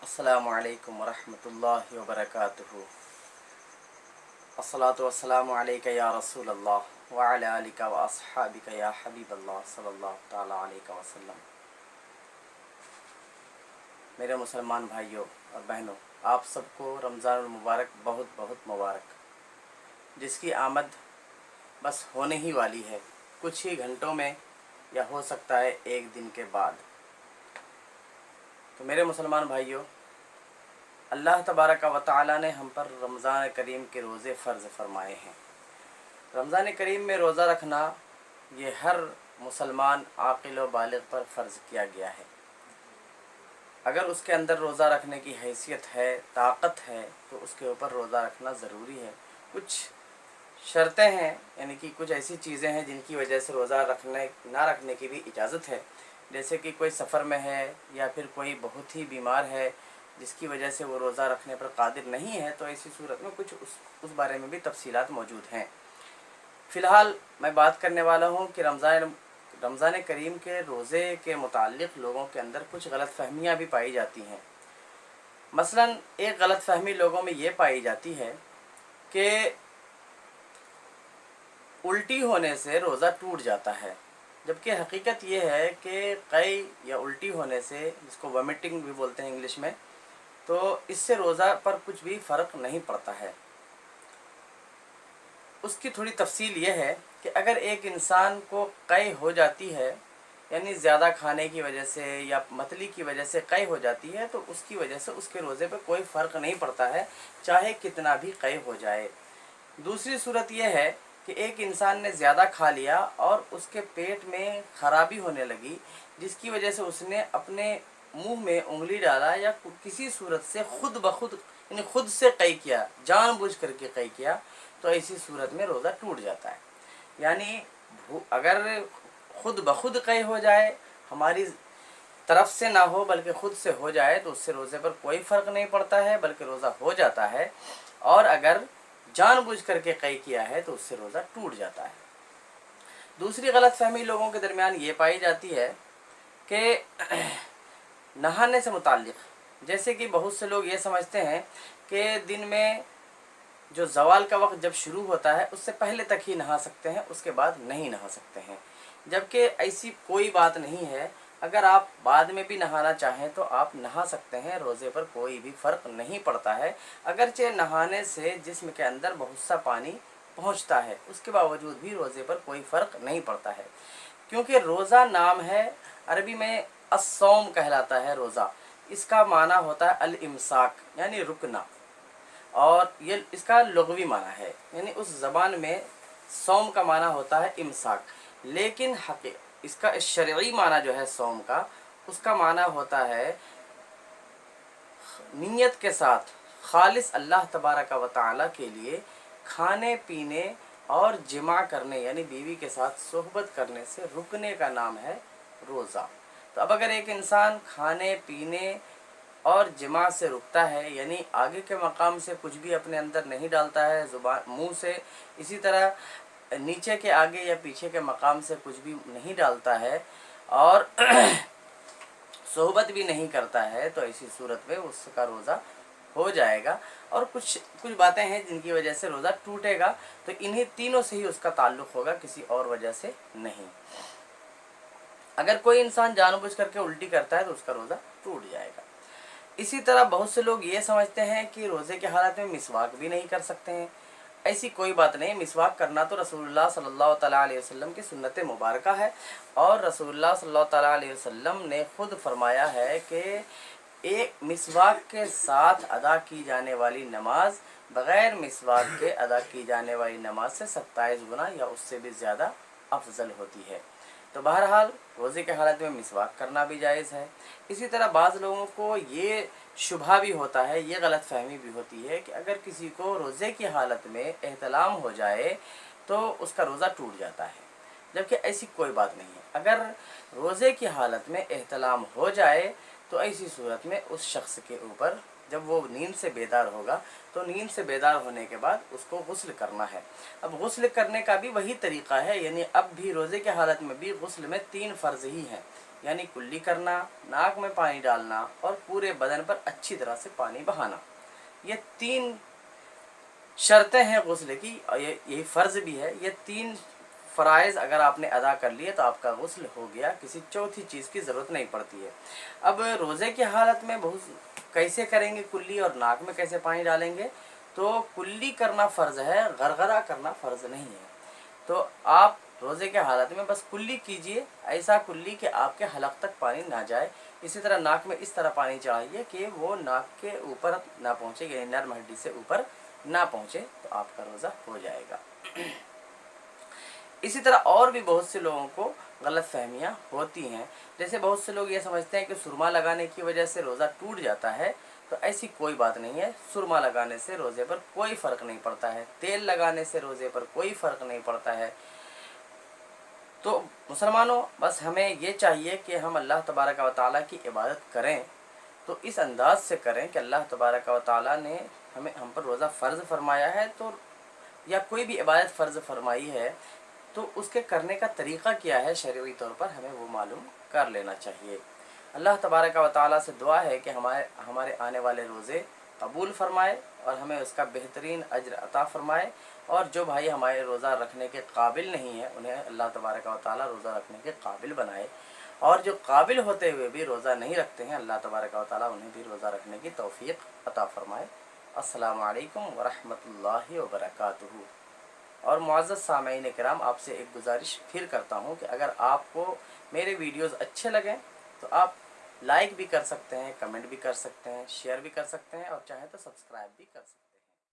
अस्सलामु अलैकुम वरहमतुल्लाहि वबरकातुहू। अस्सलातु वस्सलामु अलैका या रसूल अल्लाह व अला आलिका व अस्हाबिका या हबीब अल्लाह सल्लल्लाहु ताला अलैहि वसल्लम। मेरे मुसलमान भाइयों और बहनों, आप सबको रमज़ानुल मुबारक बहुत बहुत मुबारक, जिसकी आमद बस होने ही वाली है कुछ ही घंटों में, या हो सकता है एक दिन के बाद। तो मेरे मुसलमान भाइयों, अल्लाह तबारक व तआला ने हम पर रमज़ान करीम के रोज़े फ़र्ज़ फरमाए हैं। रमज़ान करीम में रोज़ा रखना ये हर मुसलमान आक़िल व बालिग़ पर फ़र्ज़ किया गया है। अगर उसके अंदर रोज़ा रखने की हैसियत है, ताकत है, तो उसके ऊपर रोज़ा रखना ज़रूरी है। कुछ शर्तें हैं, यानी कि कुछ ऐसी चीज़ें हैं जिनकी वजह से रोज़ा ना रखने की भी इजाज़त है। जैसे कि कोई सफ़र में है या फिर कोई बहुत ही बीमार है जिसकी वजह से वो रोज़ा रखने पर कादिर नहीं है, तो ऐसी सूरत में कुछ उस बारे में भी तफसीलात मौजूद हैं। फ़िलहाल मैं बात करने वाला हूँ कि रमज़ान करीम के रोज़े के मुताल्लिक़ लोगों के अंदर कुछ गलतफ़हमियाँ भी पाई जाती हैं। मसलन एक गलतफ़हमी लोगों में ये पाई जाती है कि उल्टी होने से रोज़ा टूट जाता है, जबकि हकीकत ये है कि क़ई या उल्टी होने से, जिसको वॉमिटिंग भी बोलते हैं इंग्लिश में, तो इससे रोज़ा पर कुछ भी फ़र्क नहीं पड़ता है। उसकी थोड़ी तफसील ये है कि अगर एक इंसान को क़ई हो जाती है, यानी ज़्यादा खाने की वजह से या मतली की वजह से क़ई हो जाती है, तो उसकी वजह से उसके रोज़े पर कोई फ़र्क नहीं पड़ता है, चाहे कितना भी क़ई हो जाए। दूसरी सूरत यह है कि एक इंसान ने ज़्यादा खा लिया और उसके पेट में ख़राबी होने लगी, जिसकी वजह से उसने अपने मुंह में उंगली डाला या किसी सूरत से खुद ब खुद, यानी खुद से क़ई किया, जानबूझ करके क़ई किया, तो ऐसी सूरत में रोज़ा टूट जाता है। यानी अगर खुद ब खुद क़ई हो जाए, हमारी तरफ से ना हो बल्कि ख़ुद से हो जाए, तो उससे रोज़े पर कोई फ़र्क नहीं पड़ता है, बल्कि रोज़ा हो जाता है। और अगर जानबूझ करके क़ई किया है तो उससे रोज़ा टूट जाता है। दूसरी गलतफ़हमी लोगों के दरमियान ये पाई जाती है कि नहाने से मुताल्लिक़, जैसे कि बहुत से लोग ये समझते हैं कि दिन में जो ज़वाल का वक्त जब शुरू होता है उससे पहले तक ही नहा सकते हैं, उसके बाद नहीं नहा सकते हैं, जबकि ऐसी कोई बात नहीं है। अगर आप बाद में भी नहाना चाहें तो आप नहा सकते हैं, रोज़े पर कोई भी फ़र्क नहीं पड़ता है। अगरचे नहाने से जिस्म के अंदर बहुत सा पानी पहुंचता है, उसके बावजूद भी रोज़े पर कोई फ़र्क नहीं पड़ता है, क्योंकि रोज़ा नाम है, अरबी में अस्सौम कहलाता है रोज़ा। इसका माना होता है अल इमसाक, यानी रुकना, और ये इसका लुग़वी माना है, यानी उस ज़बान में सौम का माना होता है इमसाक, लेकिन इसका शरई माना जो है सौम का, उसका माना होता है नियत के साथ खालिस अल्लाह तबारक व तआला के लिए खाने पीने और जिमा करने, यानी बीवी के साथ सोहबत करने से रुकने का नाम है रोज़ा। तो अब अगर एक इंसान खाने पीने और जिमा से रुकता है, यानी आगे के मकाम से कुछ भी अपने अंदर नहीं डालता है ज़ुबान मुंह से, इसी तरह नीचे के आगे या पीछे के मकाम से कुछ भी नहीं डालता है, और सोहबत भी नहीं करता है, तो ऐसी सूरत में उसका रोज़ा हो जाएगा। और कुछ बातें हैं जिनकी वजह से रोज़ा टूटेगा, तो इन्हीं तीनों से ही उसका ताल्लुक़ होगा, किसी और वजह से नहीं। अगर कोई इंसान जानबूझ करके उल्टी करता है तो उसका रोज़ा टूट जाएगा। इसी तरह बहुत से लोग ये समझते हैं कि रोज़े के हालत में मिसवाक भी नहीं कर सकते हैं। ऐसी कोई बात नहीं। मिसवाक करना तो रसूलुल्लाह सल्लल्लाहु तआला अलैहि वसल्लम की सुन्नत मुबारका है, और रसूलुल्लाह सल्लल्लाहु तआला अलैहि वसल्लम ने खुद फरमाया है कि एक मिसवाक के साथ अदा की जाने वाली नमाज बग़ैर मिसवाक के अदा की जाने वाली नमाज से 27 गुना या उससे भी ज़्यादा अफजल होती है। तो बहरहाल रोज़े के हालत में मिसवाक करना भी जायज़ है। इसी तरह बाज़ लोगों को ये शुबहा भी होता है, ये गलतफ़हमी भी होती है कि अगर किसी को रोज़े की हालत में एहतलाम हो जाए तो उसका रोज़ा टूट जाता है, जबकि ऐसी कोई बात नहीं है। अगर रोज़े की हालत में एहतलाम हो जाए तो ऐसी सूरत में उस शख्स के ऊपर, जब वो नींद से बेदार होगा, तो नींद से बेदार होने के बाद उसको गुस्ल करना है। अब गुस्ल करने का भी वही तरीक़ा है, यानी अब भी रोज़े के हालत में भी गुस्ल में 3 फ़र्ज़ ही हैं। यानी कुल्ली करना, नाक में पानी डालना और पूरे बदन पर अच्छी तरह से पानी बहाना, ये 3 शर्तें हैं गुस्ल की, और यही फ़र्ज़ भी है। ये 3 फ़राइज़ अगर आपने अदा कर लिए तो आपका गुस्ल हो गया, किसी चौथी चीज़ की ज़रूरत नहीं पड़ती है। अब रोज़े की हालत में कैसे करेंगे कुल्ली और नाक में कैसे पानी डालेंगे? तो कुल्ली करना फ़र्ज़ है, गरगरा करना फ़र्ज़ नहीं है। तो आप रोज़े के हालत में बस कुल्ली कीजिए, ऐसा कुल्ली कि आपके हलक तक पानी ना जाए। इसी तरह नाक में इस तरह पानी चढ़ाइए कि वो नाक के ऊपर ना पहुँचे, यानी नर्म हड्डी से ऊपर ना पहुँचे, तो आपका रोज़ा हो जाएगा। इसी तरह और भी बहुत से लोगों को गलत फहमियाँ होती हैं। जैसे बहुत से लोग ये समझते हैं कि सुरमा लगाने की वजह से रोज़ा टूट जाता है, तो ऐसी कोई बात नहीं है। सुरमा लगाने से रोज़े पर कोई फ़र्क नहीं पड़ता है, तेल लगाने से रोज़े पर कोई फ़र्क नहीं पड़ता है। तो मुसलमानों, बस हमें ये चाहिए कि हम अल्लाह तबारक व तआला की इबादत करें, तो इस अंदाज़ से करें कि अल्लाह तबारक व तआला ने हम पर रोज़ा फ़र्ज़ फरमाया है, तो या कोई भी इबादत फ़र्ज़ फरमाई है, तो उसके करने का तरीक़ा क्या है शरई तौर पर, हमें वो मालूम कर लेना चाहिए। अल्लाह तबारक व तआला से दुआ है कि हमारे आने वाले रोज़े कबूल फ़रमाए और हमें उसका बेहतरीन अज्र अता फ़रमाए, और जो भाई हमारे रोज़ा रखने के काबिल नहीं है, उन्हें अल्लाह तबारक व तआला रोज़ा रखने के काबिल बनाए, और जो काबिल होते हुए भी रोज़ा नहीं रखते हैं, अल्लाह तबारक व तआला उन्हें भी रोज़ा रखने की तौफ़ीक़ अता फ़रमाए। अस्सलामु अलैकुम व रहमतुल्लाहि व बरकातुहू। और मुअज़्ज़ज़ सामईन किराम, आपसे एक गुजारिश फिर करता हूँ कि अगर आपको मेरे वीडियोज़ अच्छे लगें तो आप लाइक भी कर सकते हैं, कमेंट भी कर सकते हैं, शेयर भी कर सकते हैं, और चाहें तो सब्सक्राइब भी कर सकते हैं।